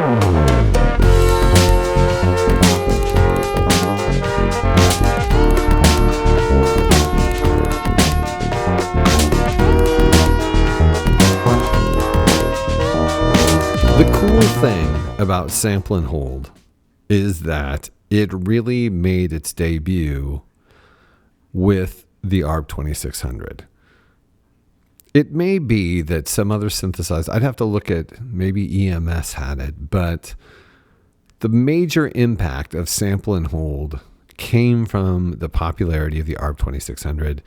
The cool thing about sample and hold is that it really made its debut with the ARP 2600. It may be that some other synthesizers, I'd have to look at, maybe EMS had it, but the major impact of sample and hold came from the popularity of the ARP 2600,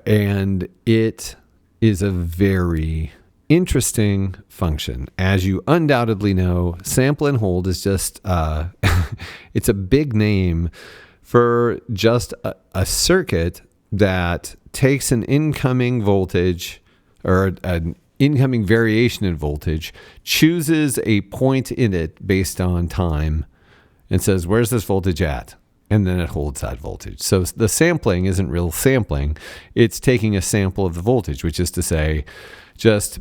and it is a very interesting function. As you undoubtedly know, sample and hold is just, it's a big name for just a circuit that takes an incoming voltage or an incoming variation in voltage, chooses a point in it based on time, and says, where's this voltage at? And then it holds that voltage. So the sampling isn't real sampling. It's taking a sample of the voltage, which is to say, just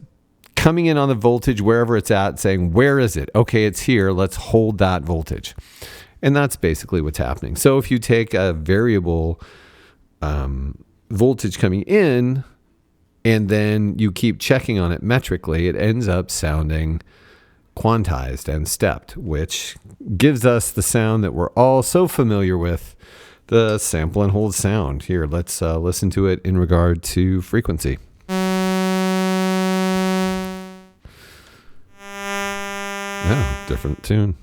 coming in on the voltage wherever it's at, saying, where is it? Okay, it's here. Let's hold that voltage. And that's basically what's happening. So if you take a variable voltage coming in and then you keep checking on it metrically, it ends up sounding quantized and stepped, which gives us the sound that we're all so familiar with, the sample and hold sound. Here, let's listen to it in regard to frequency. Yeah, different tune.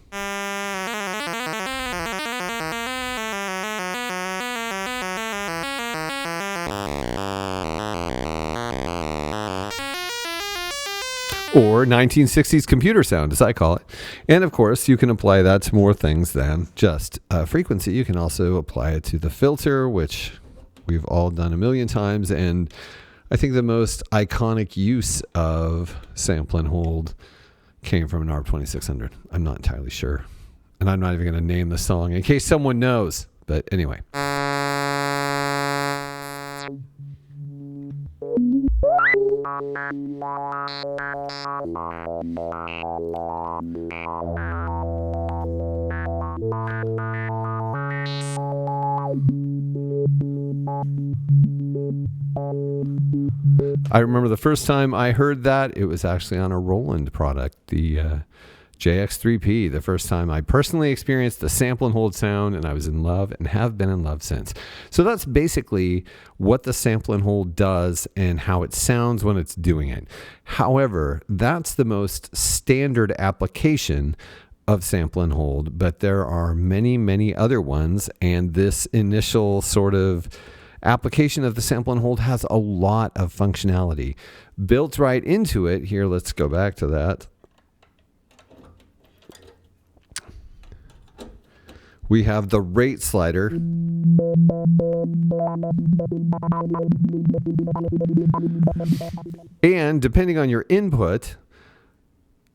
Or 1960s computer sound, as I call it. And of course, you can apply that to more things than just frequency. You can also apply it to the filter, which we've all done a million times. And I think the most iconic use of sample and hold came from an ARP 2600. I'm not entirely sure. And I'm not even going to name the song in case someone knows. But anyway. I remember the first time I heard that, it was actually on a Roland product, the JX3P, the first time I personally experienced the sample and hold sound, and I was in love and have been in love since. So that's basically what the sample and hold does and how it sounds when it's doing it. However, that's the most standard application of sample and hold, but there are many, many other ones, and this initial sort of application of the sample and hold has a lot of functionality built right into it. Here, let's go back to that. We have the rate slider. And depending on your input,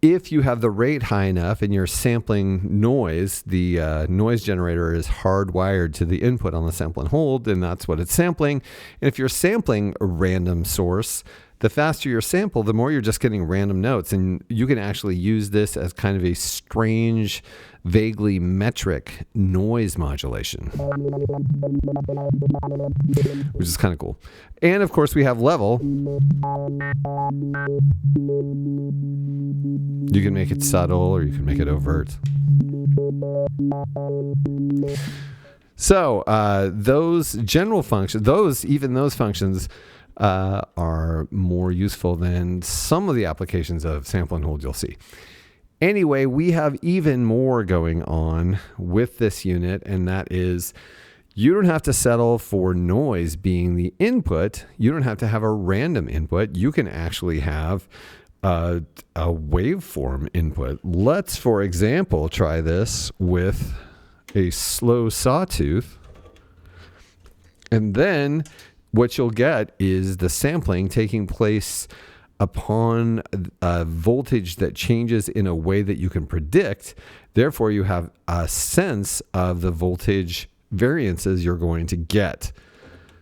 if you have the rate high enough and you're sampling noise, the noise generator is hardwired to the input on the sample and hold, and that's what it's sampling. And if you're sampling a random source, the faster your sample, the more you're just getting random notes. And you can actually use this as kind of a strange, vaguely metric noise modulation, which is kind of cool. And of course, we have level. You can make it subtle or you can make it overt. So those general functions, those functions are more useful than some of the applications of sample and hold you'll see. Anyway, we have even more going on with this unit, and that is you don't have to settle for noise being the input. You don't have to have a random input. You can actually have a waveform input. Let's, for example, try this with a slow sawtooth. And then what you'll get is the sampling taking place upon a voltage that changes in a way that you can predict. Therefore, you have a sense of the voltage variances you're going to get.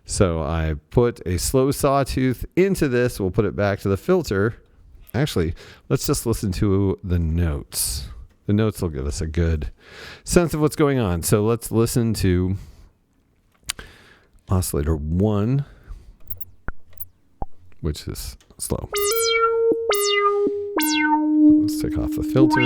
So I put a slow sawtooth into this. We'll put it back to the filter. Actually, let's just listen to the notes. The notes will give us a good sense of what's going on. So let's listen to oscillator 1, which is slow. Let's take off the filter.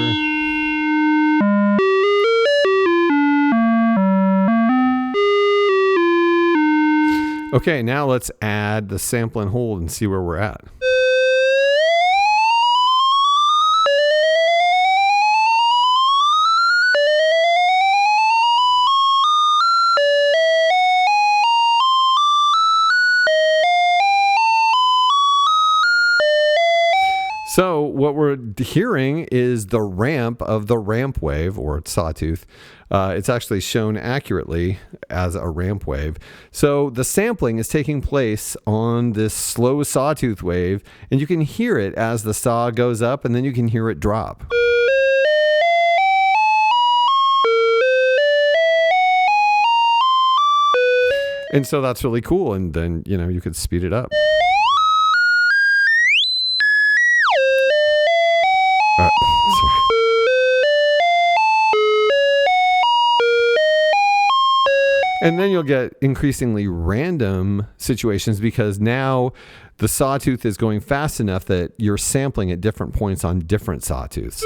Okay, now let's add the sample and hold and see where we're at. So what we're hearing is the ramp of the ramp wave, or sawtooth. It's actually shown accurately as a ramp wave. So the sampling is taking place on this slow sawtooth wave, and you can hear it as the saw goes up, and then you can hear it drop. And so that's really cool. And then, you could speed it up. Sorry. And then you'll get increasingly random situations because now the sawtooth is going fast enough that you're sampling at different points on different sawtooths.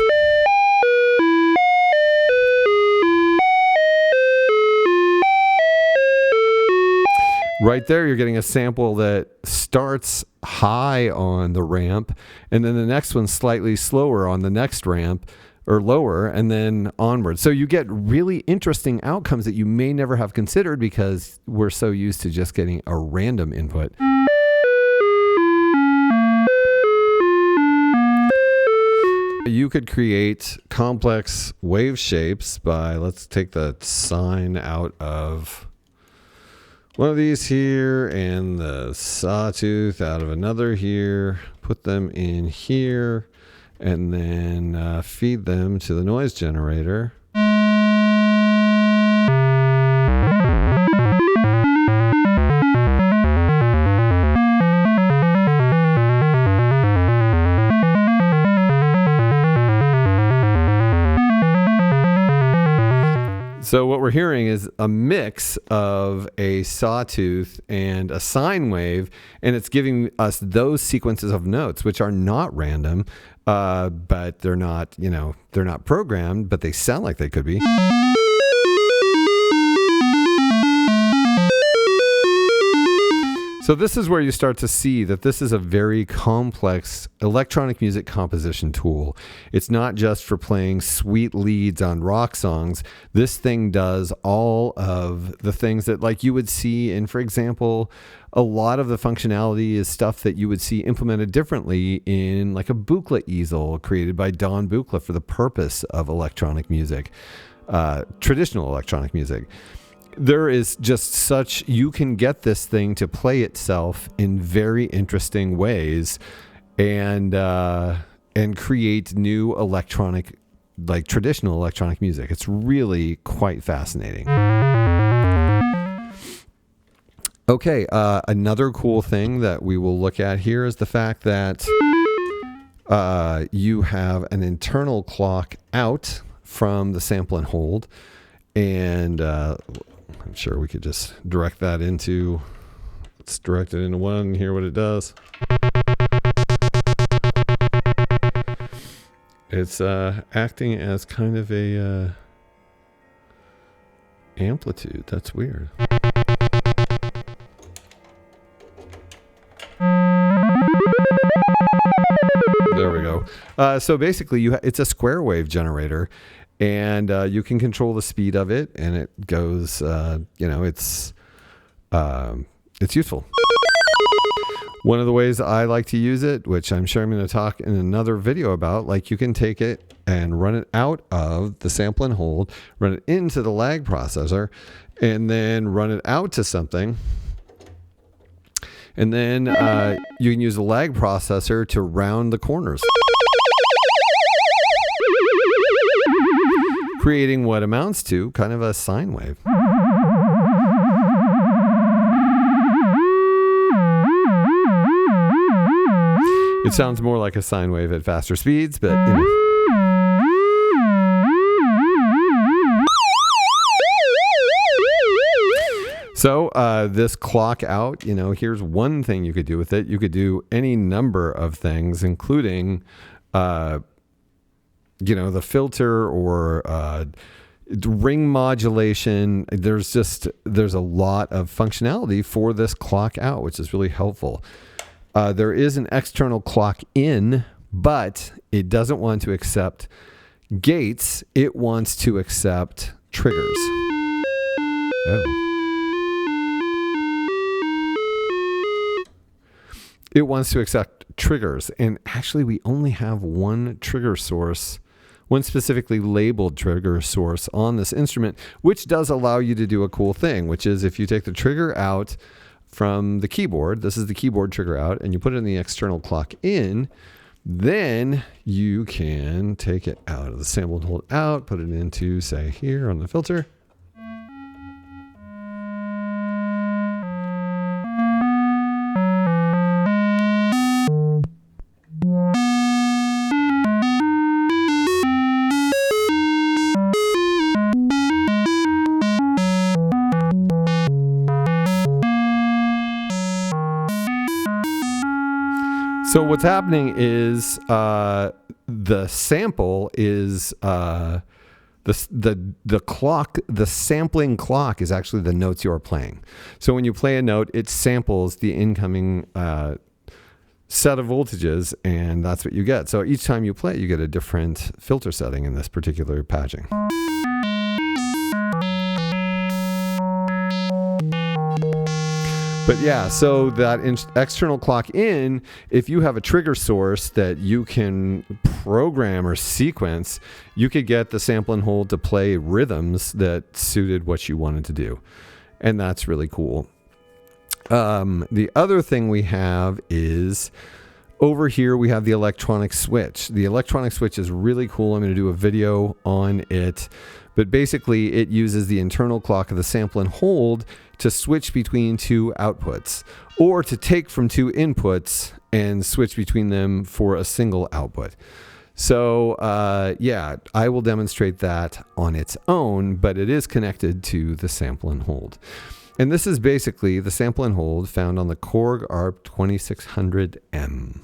Right there, you're getting a sample that starts high on the ramp, and then the next one's slightly slower on the next ramp, or lower, and then onward. So you get really interesting outcomes that you may never have considered because we're so used to just getting a random input. You could create complex wave shapes by, let's take the sine out of one of these here and the sawtooth out of another here, put them in here, and then feed them to the noise generator. So what we're hearing is a mix of a sawtooth and a sine wave, and it's giving us those sequences of notes, which are not random, but they're not, they're not programmed, but they sound like they could be. So this is where you start to see that this is a very complex electronic music composition tool. It's not just for playing sweet leads on rock songs. This thing does all of the things that like you would see in, for example, a lot of the functionality is stuff that you would see implemented differently in like a Buchla easel created by Don Buchla for the purpose of electronic music, traditional electronic music. There is just such, you can get this thing to play itself in very interesting ways and create new electronic, like traditional electronic music. It's really quite fascinating. Okay, another cool thing that we will look at here is the fact that you have an internal clock out from the sample and hold, and I'm sure we could just direct that into, let's direct it into one and hear what it does. It's acting as kind of a amplitude. That's weird. There we go. So basically, it's a square wave generator, and you can control the speed of it, and it goes. It's useful. One of the ways I like to use it, which I'm sure I'm going to talk in another video about, like you can take it and run it out of the sample and hold, run it into the lag processor, and then run it out to something. And then you can use the lag processor to round the corners, creating what amounts to kind of a sine wave. It sounds more like a sine wave at faster speeds, but you know. So this clock out, you know, here's one thing you could do with it. You could do any number of things, including, you know, the filter or ring modulation. There's a lot of functionality for this clock out, which is really helpful. There is an external clock in, but it doesn't want to accept gates. It wants to accept triggers. Oh. It wants to accept triggers. And actually, we only have one trigger source, one specifically labeled trigger source on this instrument, which does allow you to do a cool thing, which is if you take the trigger out from the keyboard, this is the keyboard trigger out, and you put it in the external clock in, then you can take it out of the sample and hold out, put it into, say, here on the filter. So what's happening is the sample is the clock, the sampling clock is actually the notes you're playing. So when you play a note, it samples the incoming set of voltages, and that's what you get. So each time you play it, you get a different filter setting in this particular patching. But yeah, so that external clock in, if you have a trigger source that you can program or sequence, you could get the sample and hold to play rhythms that suited what you wanted to do. And that's really cool. The other thing we have is over here, we have the electronic switch. The electronic switch is really cool. I'm going to do a video on it. But basically, it uses the internal clock of the sample and hold to switch between two outputs, or to take from two inputs and switch between them for a single output. So yeah, I will demonstrate that on its own, but it is connected to the sample and hold. And this is basically the sample and hold found on the Korg ARP 2600M.